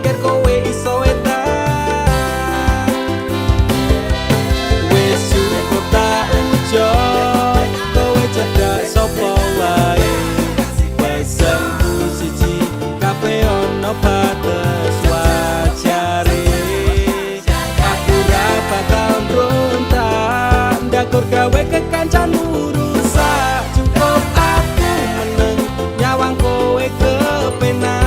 pikir kowe iso edan. Wis cukup tak enjoy, kowe cedak sapa wae. Pesenku siji, kabeh ono batas wajare. Aku ra bakal mbrontak, ndakur gawe kekancanmu rusak. Cukup aku meneng, nyawang kowe kepenak.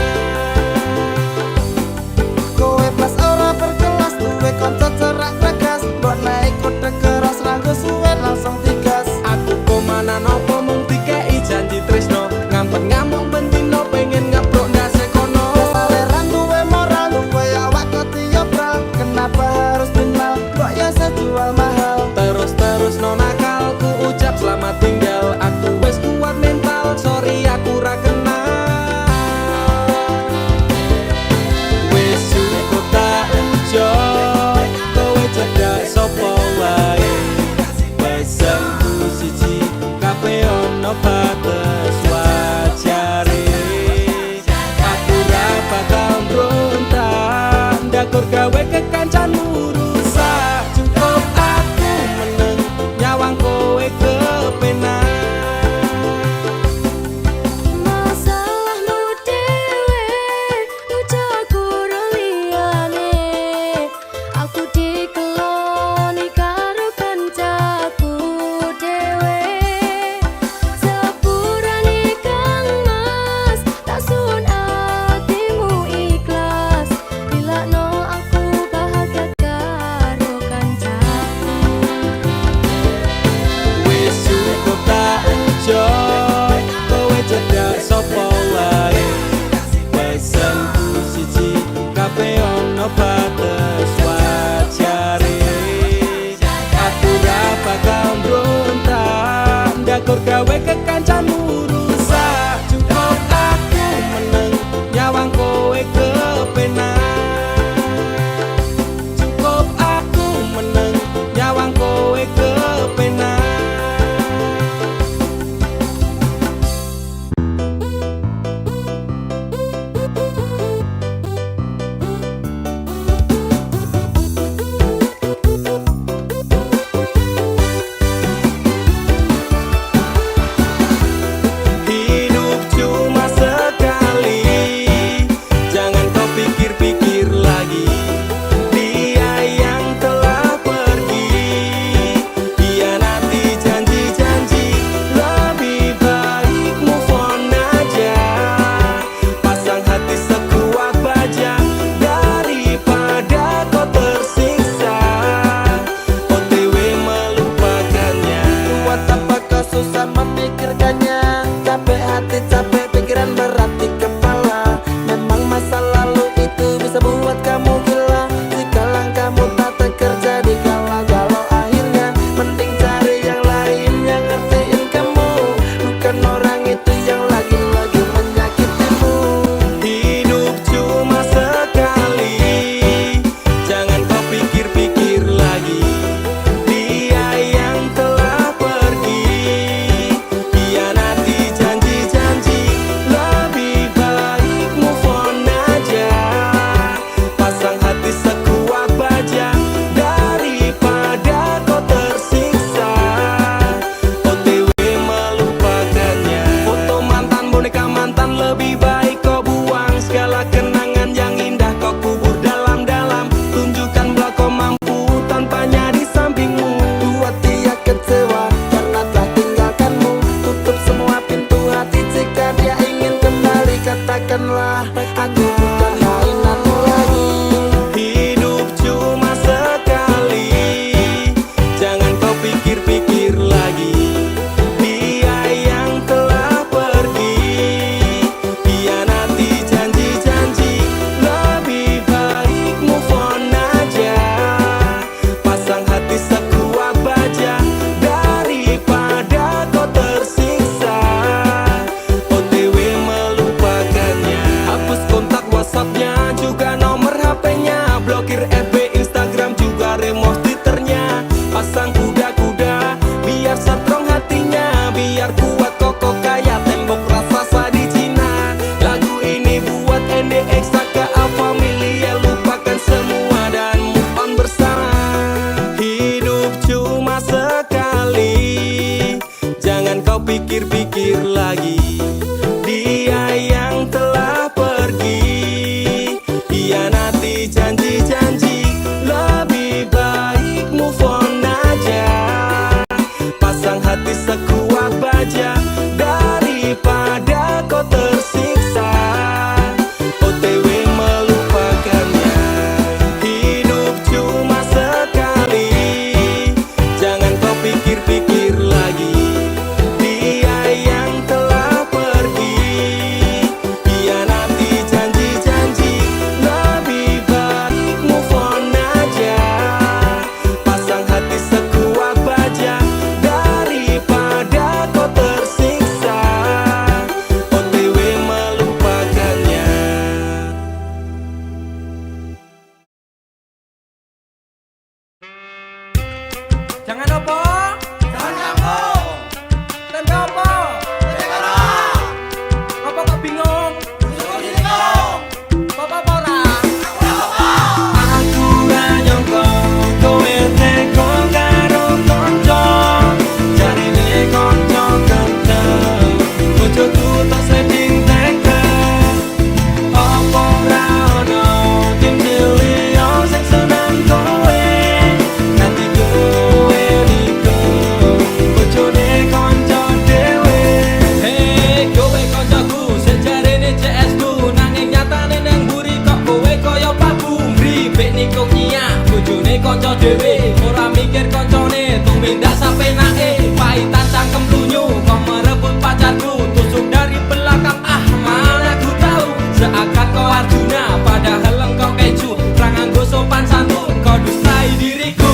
Kowe pas ora berkelas, duwe kanca cerak tegas. Mbok naik kode keras ranggo suwe langsung digas. Aku komana nopo mung dikei janji tresno, ngampet ngamuk bentino pengen ngeprok ndase kono. Saleran duwe moral, duwe awak ketiobral. Kenapa harus binal, kok ya sejual mahal. Terus no nakal, ku ucap selamat tinggal. Aku wis kuat mental, sorry aku ra kenal. Wis cukup tak enjoy, kowe cedak sapa wae. Pesenku siji, kabeh ono batas wajare. Aku ra bakal mbrontak, ndakur gawe kekancanmu rusak. Cukup aku meneng, nyawang kowe kepenak. Masalahmu dhewe, ucap guru liyane. Aku dikeloni karo kancaku dhewe. Sepurane Kang Mas, tak sun atimu ikhlas. Dilakno aku bahagia karo kancaku. Wis cukup tak enjoy, kowe cedak sapa wae. Pesenku siji, kabeh ono batas wajare. Aku ra bakal mbrontak, ndakur gawe kekancanmu rusak. Cukup aku meneng, nyawang kowe kepenak. Cukup aku meneng, nyawang kowe kepenak. bojone kanca dhewe ora mikir kancane tumindak sapenake paitan cangkem lunyu kok merebut pacarku tusuk dari belakang mana ku tahu seakan kau Arjuna padahal engkau keju ra nganggo sopan santun kau dustai diriku.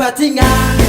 Bajingan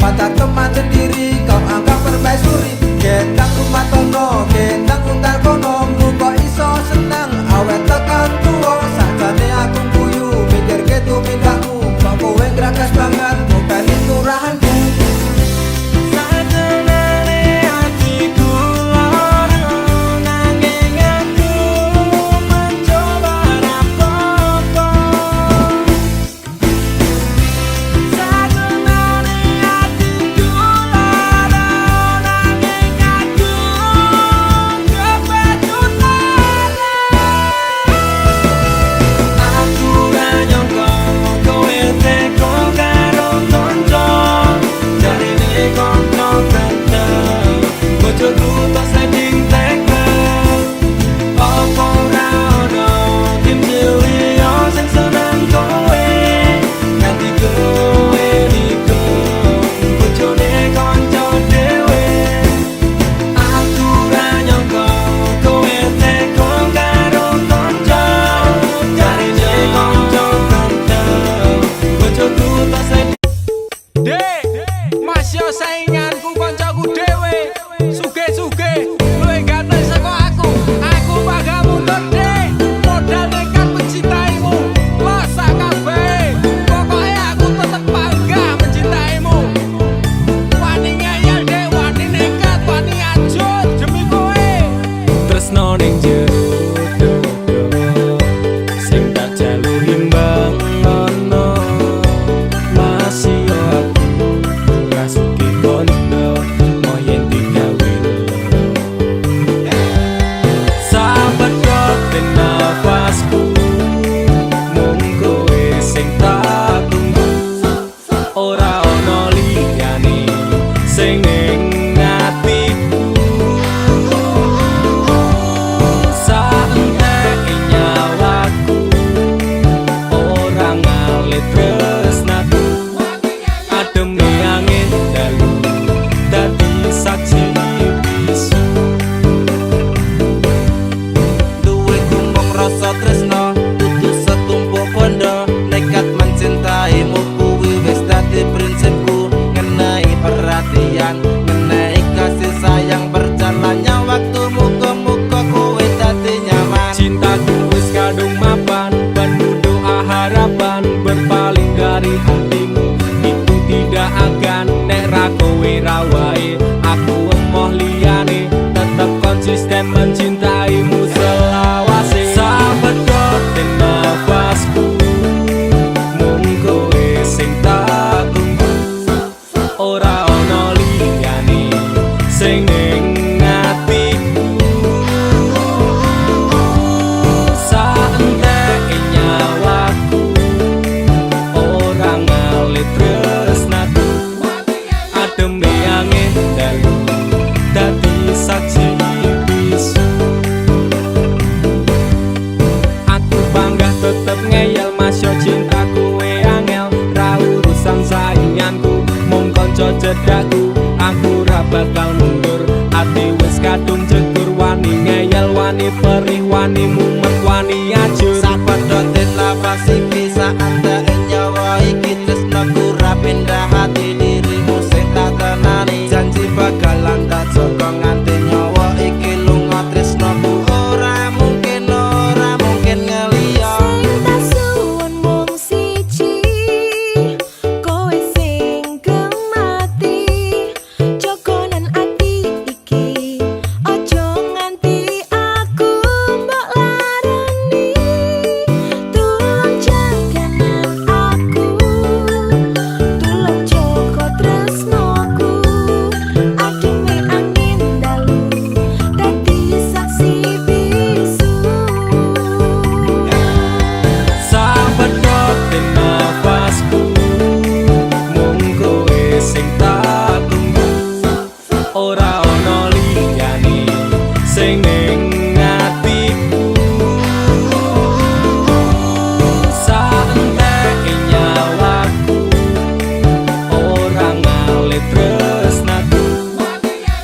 pacar teman sendiri kau anggap permaisuri gendang rumah tono gendang untal kono muka iso senang awet tekan tuwa sakjane aku guyu mikir gitu mindakmu kok kowe gragas banget bukan turahanku. Sainganku koncoku dhewe suge-suge luwih ganteng saka aku bangga mundur deh modal nekat mencintaimu lo sak kabeh pokoke aku tetep bangga mencintaimu wani ngeyel deh wani nekat wani ajut demi kowe tresno ning jero sing tak jaluhi mbang ono masih aku rasuki kono moyen digawe sahabat kok den nafasku mung kowe sing tak tunggu ora ono liyane sing ning atiku saentek nyawaku ora ngalit tresnaku ademe angin dalu dadi saksi bisu Duwe tumpuk rasa tresno dudu setumpuk bondo nekat mencintaimu kuwi wis dadi prinsipku ngenai perhatian ngenai kasih sayang berjalannya waktumu aku emoh liyane, tetep konsisten mencintaimu selawase. Sabedote nafasku, mung kowe sing tak tunggu. Ora ono liyane sing ning atiku. Saenteke nyawaku ora ngalit tresnaku. Ademe angin dalu dadi saksi bisu. Aku bangga tetep ngeyel masya cintaku we angel. Ra urusan sainganku mung kanca cedhakku. Aku ra bakal mundur, ati wis kadung jegur. Wani ngeyel, wani perih, wani mumet, wani ajur. Sabedote nafas iki saanteke nyawa iki tresnaku ra pindah hati dirimu sing tak tenani. Janji bakalan tak jaga nganti nyawa iki lunga tresnaku. Ora mungkin ngeliya. Sing tak suwun mung siji, kowe sing gemati. Jogonan ati iki, ojo nganti aku mbok larani. Tulung jaganan aku, tulung jaga tresnaku. Ademe angin dalu dadi saksi bisu. Sabedote nafasku, mung kowe sing tak tunggu. Ora ono liyane sing ning atiku. Saenteke nyawaku ora ngalit tresnaku.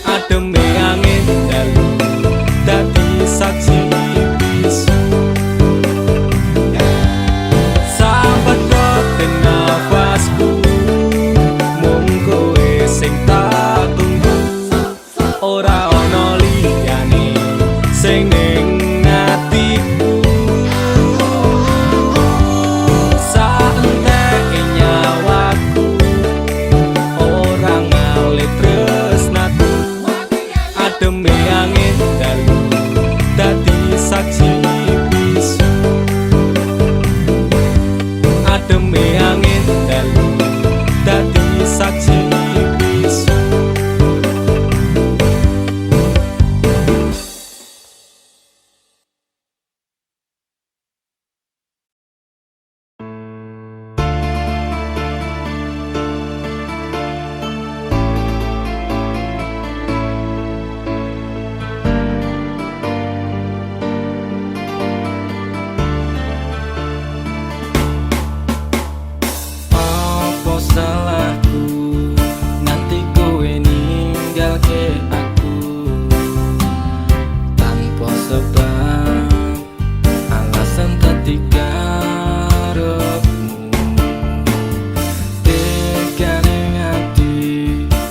Ademe angin dalu dadi saksi bisu. Sabedote nafasku, mung kowe sing tak tunggu. Ora ono liyane sing ning atiku. Saenteke nyawaku ora ngalit tresnaku. Ademe angin dalu dadi saksi bisu. Ademe angin dalu dadi saksi bisu. Apa salahku nganti kowe ninggalke aku tanpa sebab, alasan dadi karepmu. Tegane ati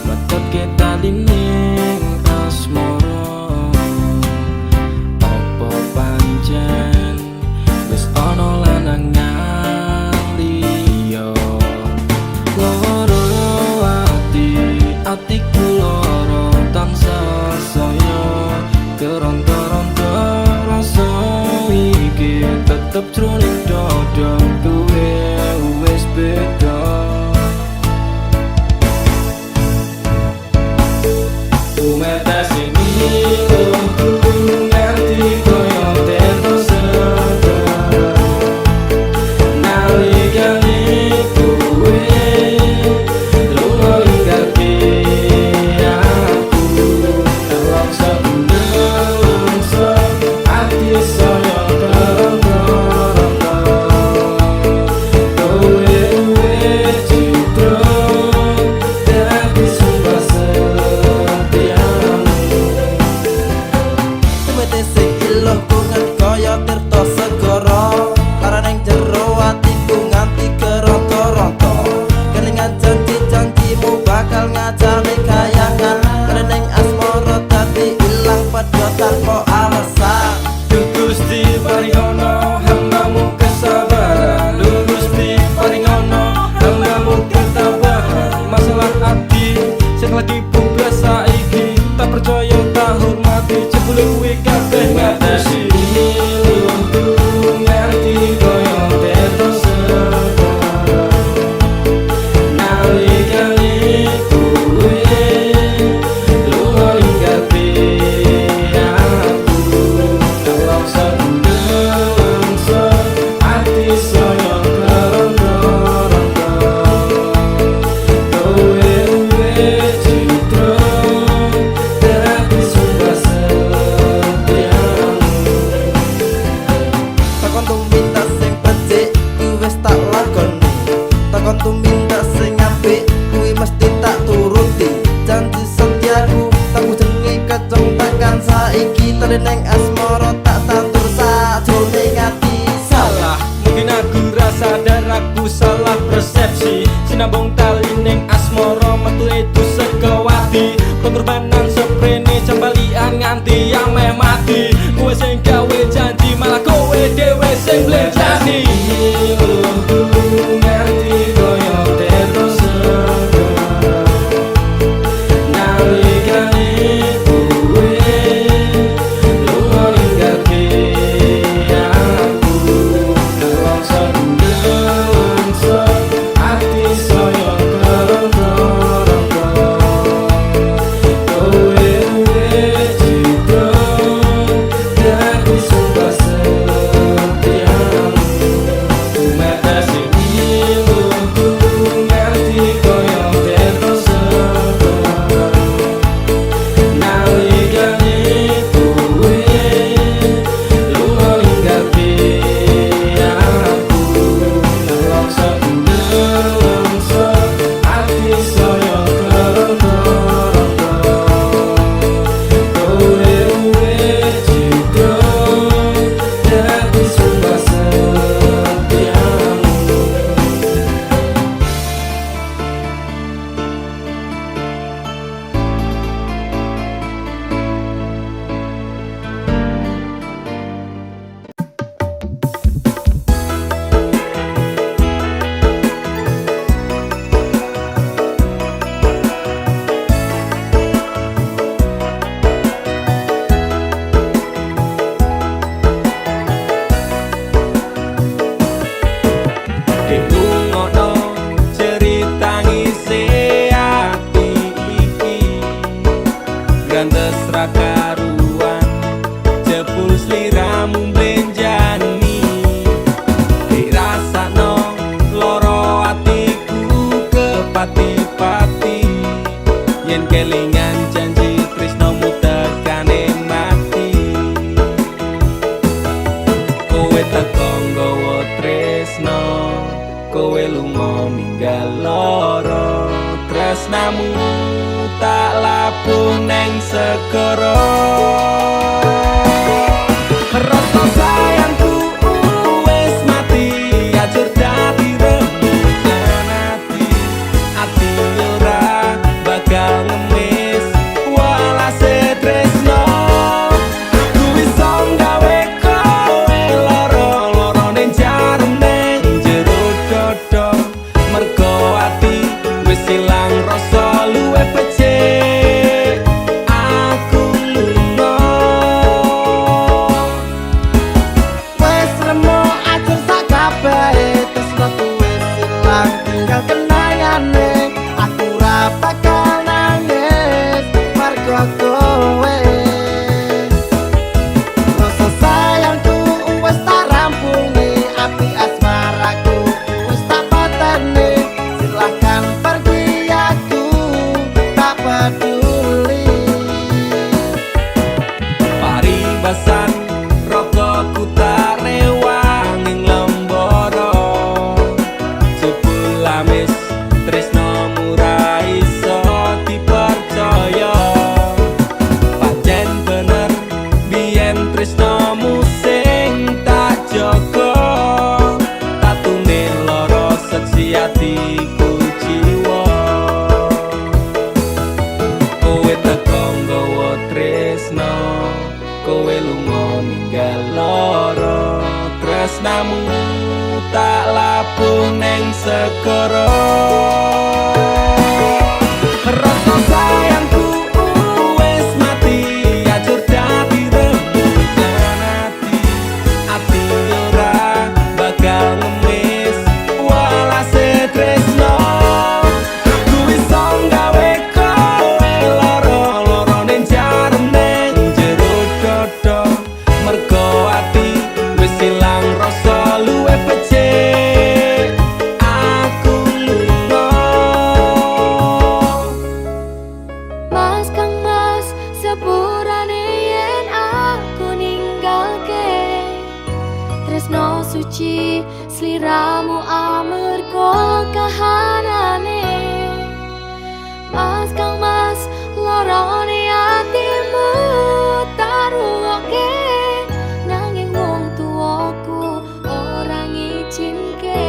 metutke tali ning asmara. Apa pancen wis ana lanangan liya? Loro atiku loro tansah saya. Keronta-ronta rasa iki tetep jroning dadaku wis beda. Umetes ini nganti koyo terus segar. Nalikane kowe lunga ninggalke aku, nelongso ati saya terong-terong. tak percaya tak hormati jebule kuwi kabeh ngatasi ilmuku nganti koyo teto sekarang nalikane kuwi lunga ninggalke aku kalau sedengso ati saya takon tumindak sing apik kuwi mesti tak turuti janji setiaku tak jenenge keceng tekan saiki teneng asmara tak tantur sajroning ati salah mungkin aku rasa dan aku salah persepsi sinambung tali ning asmara metu itu sekawati pengorbanan seprene jambalian nganti ameh mati kowe sing gawe janji malah kowe dhewe sing blenjani gantes ra karuan jebul sliramu blenjani dirasakno loro atiku kepati-pati yen kelingan janji tresnomu tekane mati kowe teko nggawa tresno kowe lunga ninggal loro tresnamu tak lapuh neng segara rasa sayangku wis mati ajur dadi rembugan ati ora bakal ngemis walase tresno aku iso gawe kowe loro ning jarum ning jero dodo mergo ati wis ilang rasa luwe becik aku lunga wis remo ajur sak kabehe tresno wis ilang tinggal kenangane aku ora bakal nangis mergo kowe rasa sayangku wis tak rampungi api asmaraku wis tak pateni silahkan pergi aku tak peduli paribasan rogoku tak rewang ing lembara jebul amis tresnomu ra iso dipercaya pancen bener biyen tresnomu sing tak jaga tatune lara seksi atiku jiwa kowe teko nggawa tresno kowe lunga ninggal lara tresnamu tak lapuh neng segara rasa sayangku wis suci sliramu amarga kahanane Mas kang mas lorone atimu taruoke nanging wong tuaku ora ngizinke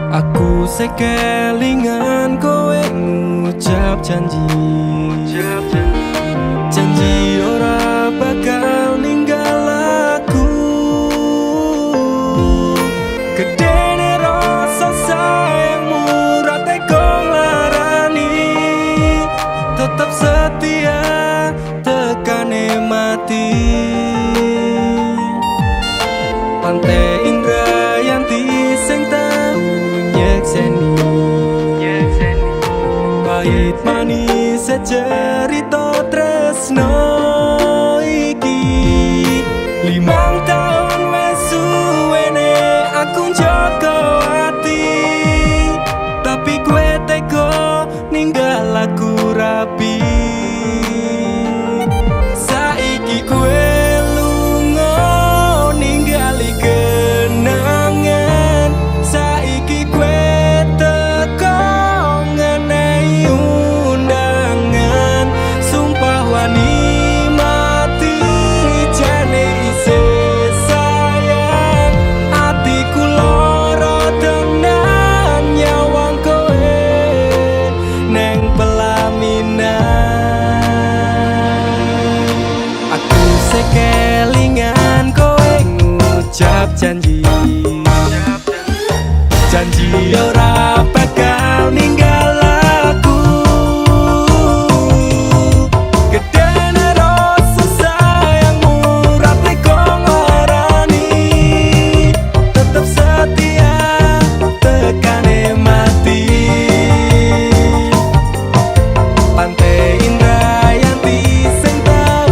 Aku sekelingan kowe ngucap janji Janji ora bakal ninggal aku Gedene rasa sayangmu rate kong larani Tetap setia tekane mati Pantai Indrayanti sing tau nyekseni Pahit manis secerita tresno iki 5 tahun wes suwene aku njaga ati Tapi kowe tega ninggal aku rapi Saiki kowe lunga ningali kenangan Saiki kowe teko ngenehi undangan Sumpah wani mati jane isih sayang Atiku lara tenan nyawang kowe neng pelaminan Aku sekelingan kowe ngucap janji Janji ora bakal ninggal aku Gedene rasa sayangmu rate kong larani Tetap setia tekane mati Pantai Indrayanti sing tau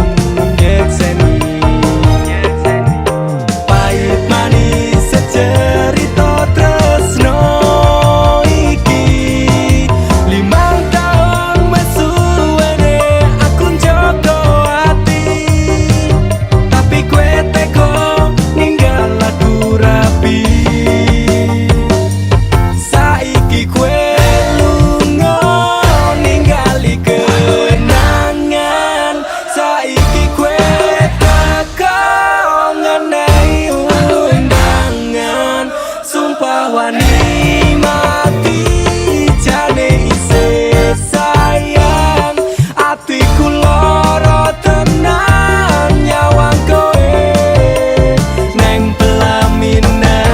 nyekseni Pahit manis secerita tresno iki 5 tahun wes suwene aku njaga ati Tapi kowe tega ninggal aku rapi Saiki kowe lunga ningali kenangan Saiki kowe teka ngenehi undangan Sumpah wani mati jane isih sayang Atiku lara tenan nyawang kowe neng pelaminan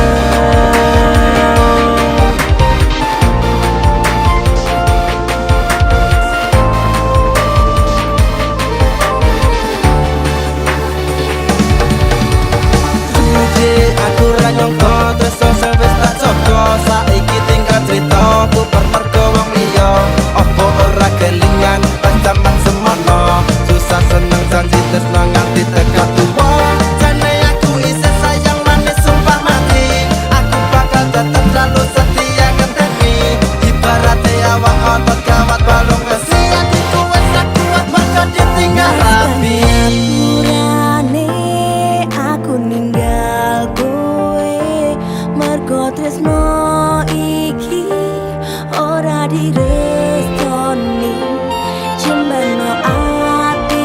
Aku ra nyangka tresno sing wis tak jaga saiki tinggal critaku permerga wong liya apa ora kelingan pas jaman semono susah seneng janji tresno nganti tekan tuwa jane aku isih sayang manis sumpah mati aku bakal tetep selalu setia ngenteni ibarate awak otot gawat balung besi atiku wis tak kuat mergo ditinggal rapi Apurane aku ninggal kowe mergo tresno iki ora direstoni jembano ati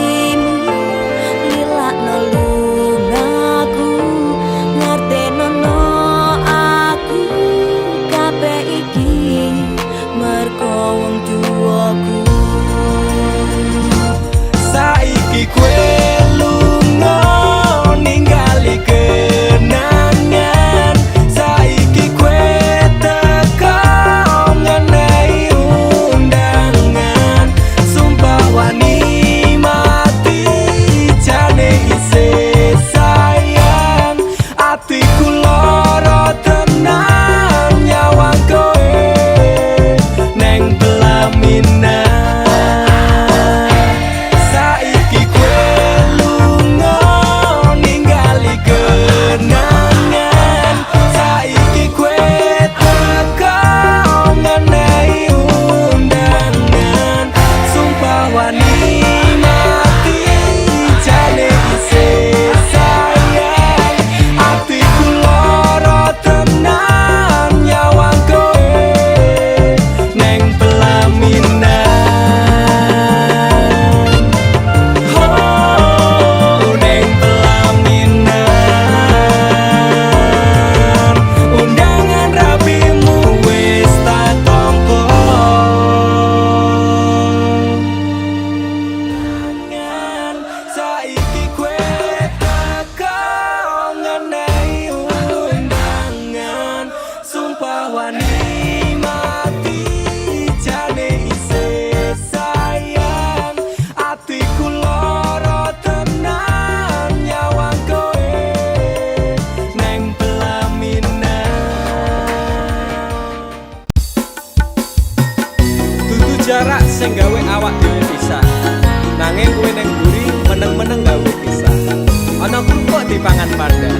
jarak sing gawe awak dhewe pisah. Nanging kowe ning mburi meneng-meneng gawe pisah. Ana krupuk dipangan panda,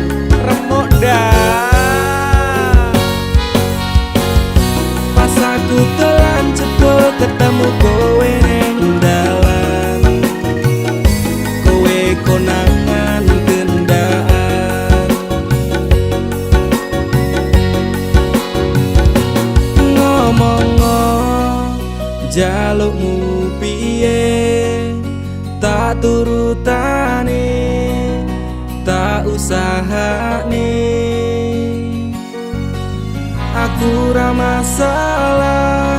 remuk dah. Pas aku telan jebul ketemu kowe ning dalan, kowe konangan gendaan. Ngomong jalukmu piye, tak turutane, tak usahane. Aku ra masalah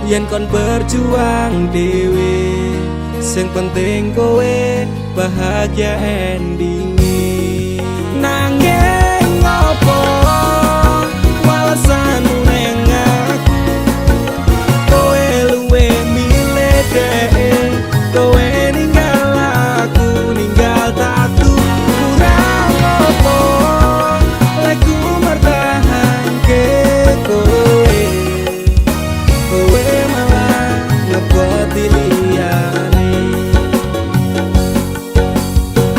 yen kon berjuang dhewe, sing penting kowe bahagia endinge. Nanging ngopo walesanmu neng aku, kowe luwe milih dhek, kowe ninggal aku ninggal tatu. Kurang ngopo lek ku mertahanke kowe, kowe malah ngeboti liyane.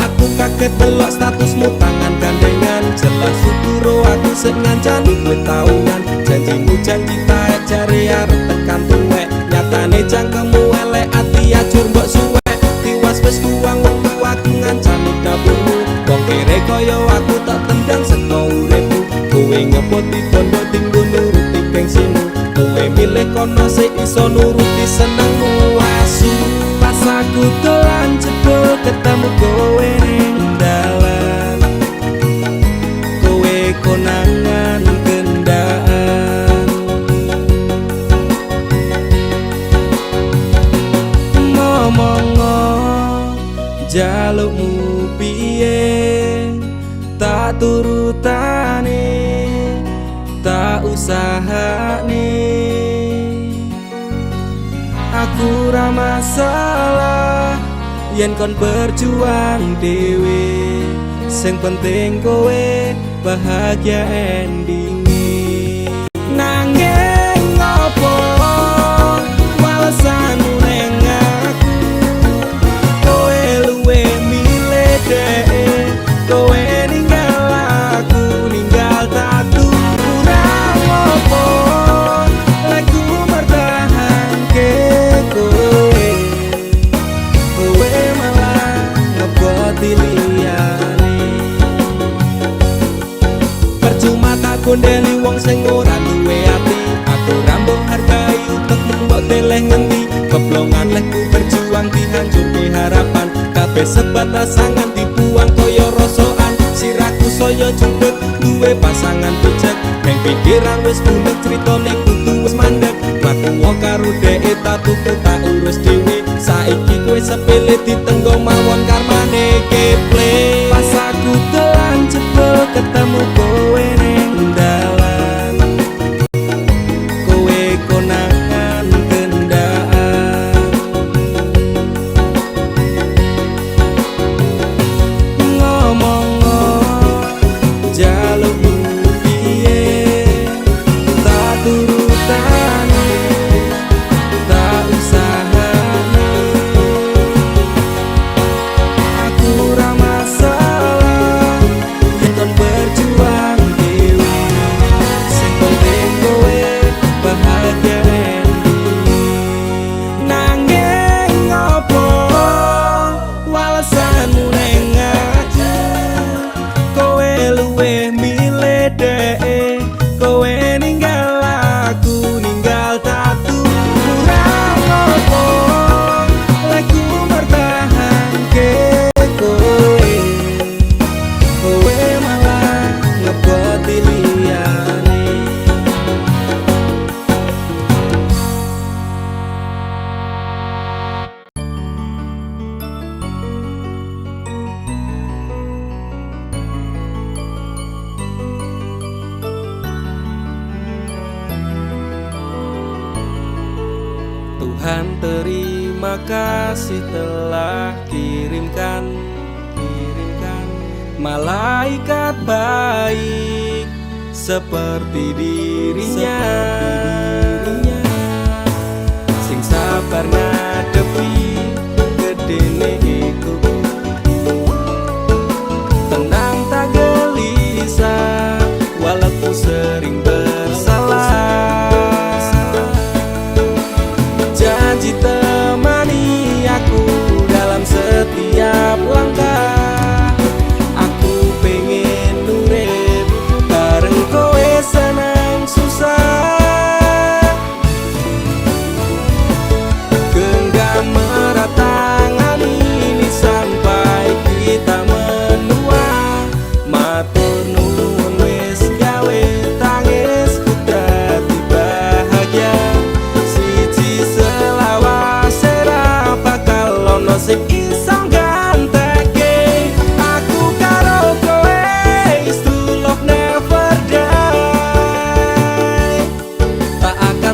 Aku kaget delok statusmu tangan gandengan, jelas syukur aku sing ngancani kowe tahunan. Janjimu janji taek jare arep tekan tuwek, nyatane cangkemmu elek ati ajur mbok suwek. Tiwas wis kuwang wektu aku ngancani dapurmu, wong kere kaya aku tak tendang seka uripmu. Kowe ngepoti bondo tinggo nuruti gengsimu, kowe milih kono sik iso nuruti senengmu asu. Pas aku dolan jebul ketemu kowe ning dalan, kowe konangan gendaan. Ngomong jalukmu piye, tak turutane, tak usahane. Aku ra masalah yen kon berjuang dhewe, sing penting kowe bahagia endinge. Nanging ngopo walesanmu neng aku, kowe luwe milih dhek, kowe ninggal aku ninggal tatu. Kurang ngopo lek ku mertahanke kowe, kowe malah ngeboti liyane. Percuma tak gondeli wong sing ora duwe ati, aku ra mbok hargai utekmu mbok deleh ngendi. Keblongan lek ku berjuang dihancurke harapan, kabeh sebatas angan dibuang kaya rosokan. Sirahku saya jemput duwe pasangan pujat, neng pikiran wis bunek critane kudu wis mandek. Laku karo dhek tatuku tak urus dhewe, saiki kowe sepele ditenggo mawon karmane keple. Pas aku dolan jebul ketemu kowe ning dalan, kowe konangan gendaan. Ngomong jalukmu piye, tak turutane, tak usahane. Aku ra masalah yen kon berjuang dhewe, sing penting kowe bahagia endinge. Nanging ngopo walesanmu neng aku, kowe luwe milih dhek, kowe ninggal aku ninggal tatu. Kurang ngopo lek ku mertahanke kowe, kowe malah ngeboti liyane. Tuhan terima kasih telah kirimkan malaikat baik seperti dirinya, sing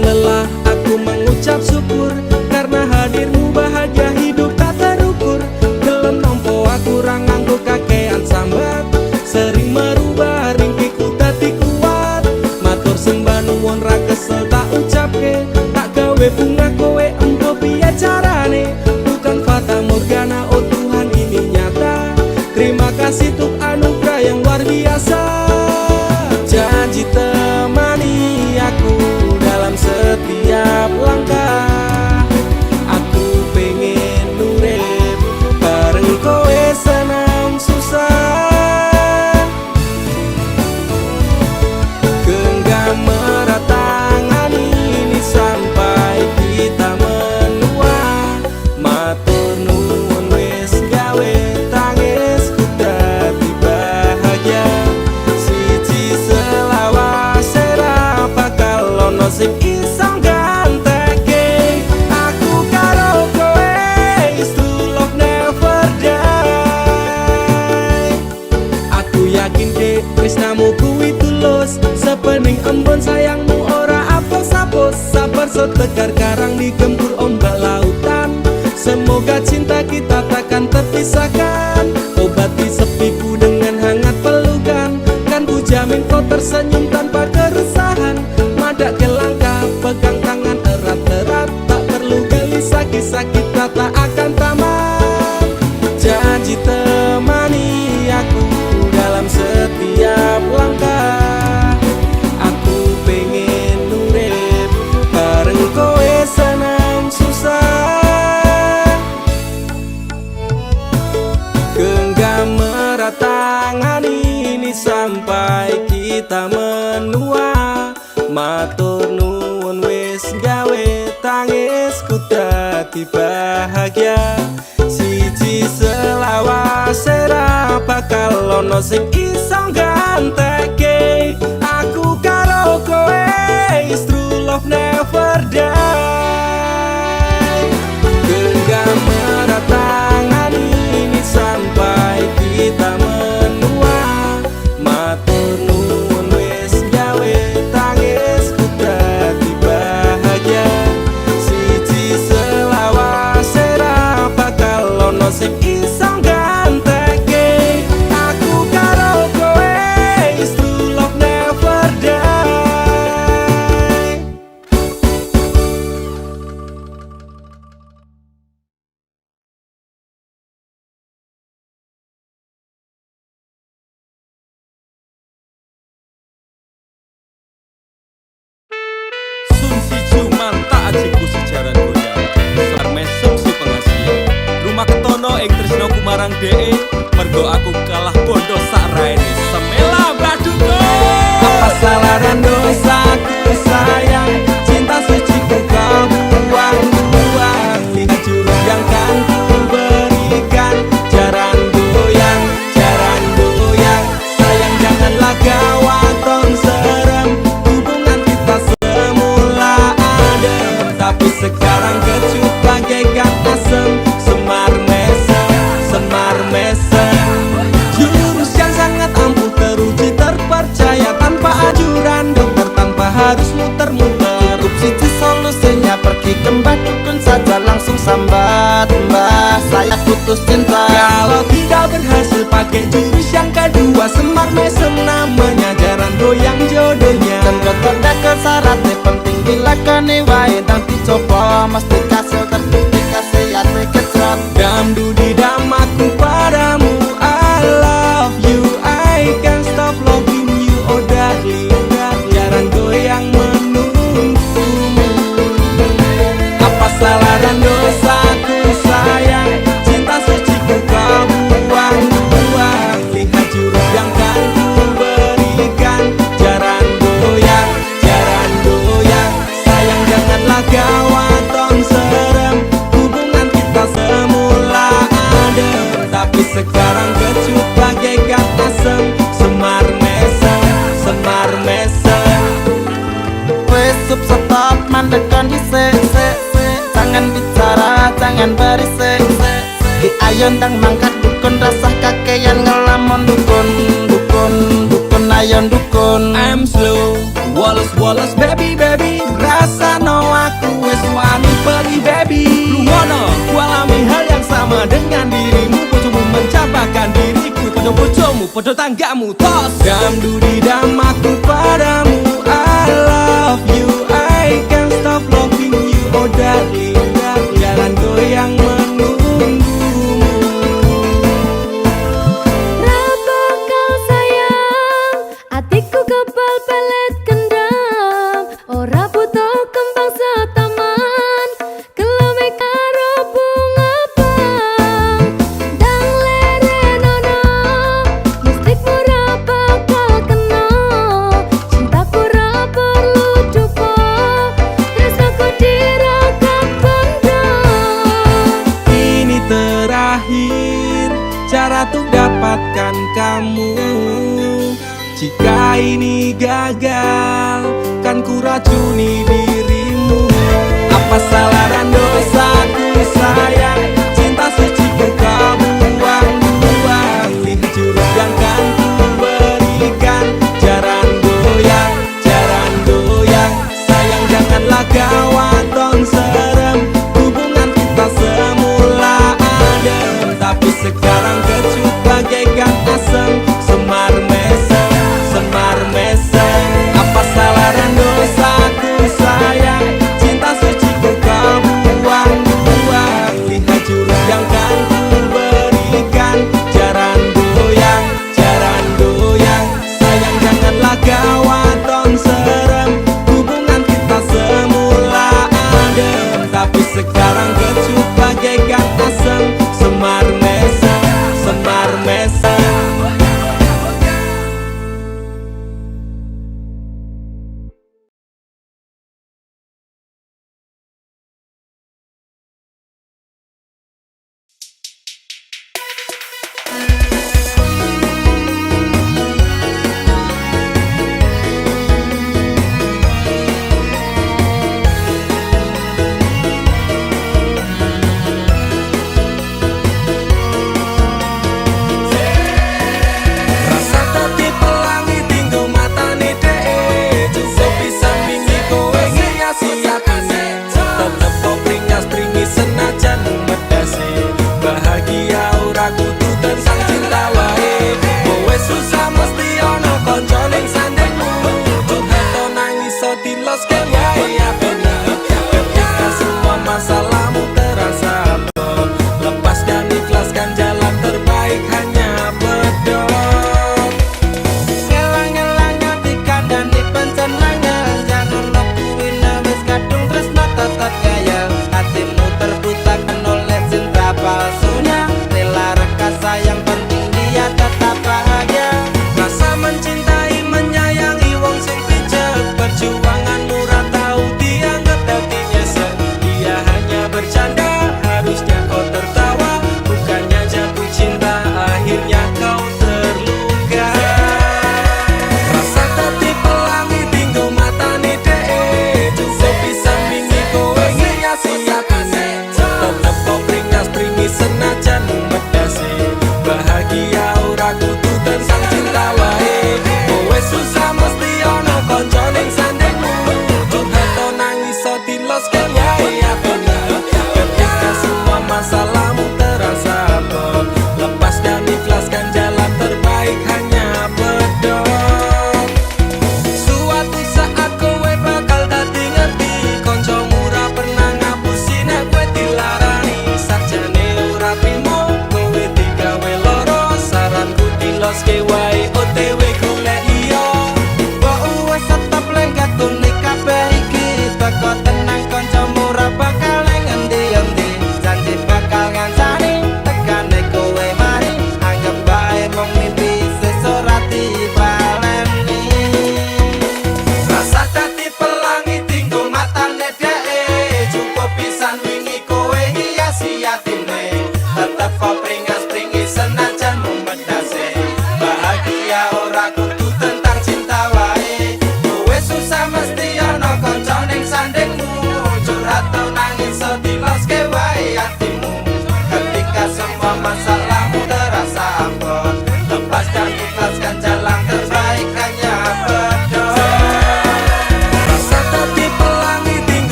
Takkan lelah aku mengucap syukur, karena hadirmu bahagia hidup tak terukur. Gelem nompo aku ra nganggo kakean sambat, sering merubah ringkiku dadi kuat. Matur sembah nuwun ra kesel tak ucapke, tak gawe bunga kowe empo piye carane. Bukan fata morgana, oh Tuhan ini nyata. Terima kasih untuk anugerah yang luar biasa. Janji temani aku dalam setiap langkah. Aku pengen nurip bareng kowe senang susah. Genggam erat tangan ini sampai kita menua. Matur nuwun wis gawe tangisku dadi bahagia. Siji selawase ra bakal ono sing iso gantekake. Aku karo kowe is true love never die. Aku yakin dek tresnamu kuwi tulus, sepening embun sayangmu ora apus-apus. Sabar setegar karang digempur ombak lautan. Semoga cinta kita takkan terpisahkan. Obati sepiku dengan hangat pelukan, kan ku jamin kau tersenyum tanpa keresahan. Madak ke langkah, pegang tangan erat-erat, tak perlu gelisah, kisah kita tak akan tamat. Janji temani aku dalam setiap langkah. Aku pengen nurip bareng kowe senang susah. Genggam erat tangan ini sampai kita menua. Matur nuwun wis gawe tangisku dadi bahagia. Siji selawase ra bakal ono sing iso gantekake. Aku karo kowe is true love never die. Genggam erat tangan ini sampai kita menua. Matur nuwun wis gawe tangisku dadi bahagia. Siji selawase ra bakal ono sing iso gantekake. Aku karo kowe is true love never die. Sun si cuman tak ajiku sejaran goyang. Sar mesem si pengasia. Rumah ketono ing tresno kumarang dee. Mergo aku kalah bondo sak raine. Semela baduko. Apa salaran dosaku sayang? Cinta suci ku kau buang-buang. Lihat jurus yang kan ku berikan. Jaran goyang, jaran goyang. Sayang janganlah gawat tong serem. Hubungan kita semula adem, tapi sekarang kecut bagaikan asem. Semar mesem, semar mesem. Jurus yang sangat ampuh teruji terpercaya. Tanpa anjuran dokter, tanpa harus muter-muter. Cukup siji solusinya, pergi ke mbah dukun saja, langsung sambat, mbah saya putus cinta. Kalau tidak berhasil pakai jurus yang kedua, semar mesem namanya, jaran goyang jodohnya. Dan dokter ke syaratnya penting dilakoni wae. Dan dicoba mesti kasil, terbukti kasih hati kecot. Damdu di damaku padamu, I love you, I can't stop loving you, oh darling. Jaran goyang menunggumu. Apa salah dan dosaku sayang? Cinta suci ku kau buang-buang. Lihat jurus yang kan ku berikan. Jaran goyang, jaran goyang. Sayang janganlah gawat tong serem. Hubungan kita semula adem, tapi sekarang kecut bagaikan asem. Semar mesem, semar mesem. Wes sub stop mandek kondisi se. Jangan bicara, jangan berisik. Di ayon dang mangkat dukun, rasah kakean ngelamun dukun. Dukun, dukun ayon dukun. I'm slow, Wallace, Wallace, baby, baby. Rasa podo tanggamu tos. Damdu di damaku padamu, I love you, I can't stop loving you. Oh darling, jalan goyang menunggumu. Raba kau sayang, hatiku kebal pelet kendam. Ora butuh kembang setaman, kelome karo bunga bang. Dang lerenono, mistikmu ra bakal kena. Cintaku ra perlu dupa, tresnaku diragam pendam. Ini terakhir cara untuk dapatkan kamu. Jika ini gagal, kan ku racuni dirimu. Apa salah dan dosaku sayang, cinta suci ku kau buang-buang. Pilih jurus yang kan ku berikan, jaran goyang, sayang janganlah kau tong serem. Hubungan kita semula adem, tapi sekarang kecut bagaikan asam. Semar mesem, apa salah dan dosaku sayang.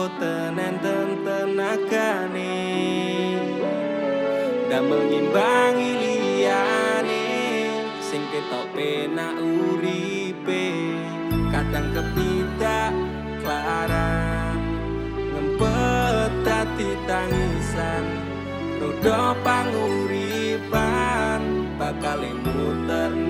boten enten tenagane damel ngimbangi liyane sing ketok penak uripe kadang kepidak klaran ngempet dadi tangisan rodo panguripan bakal muter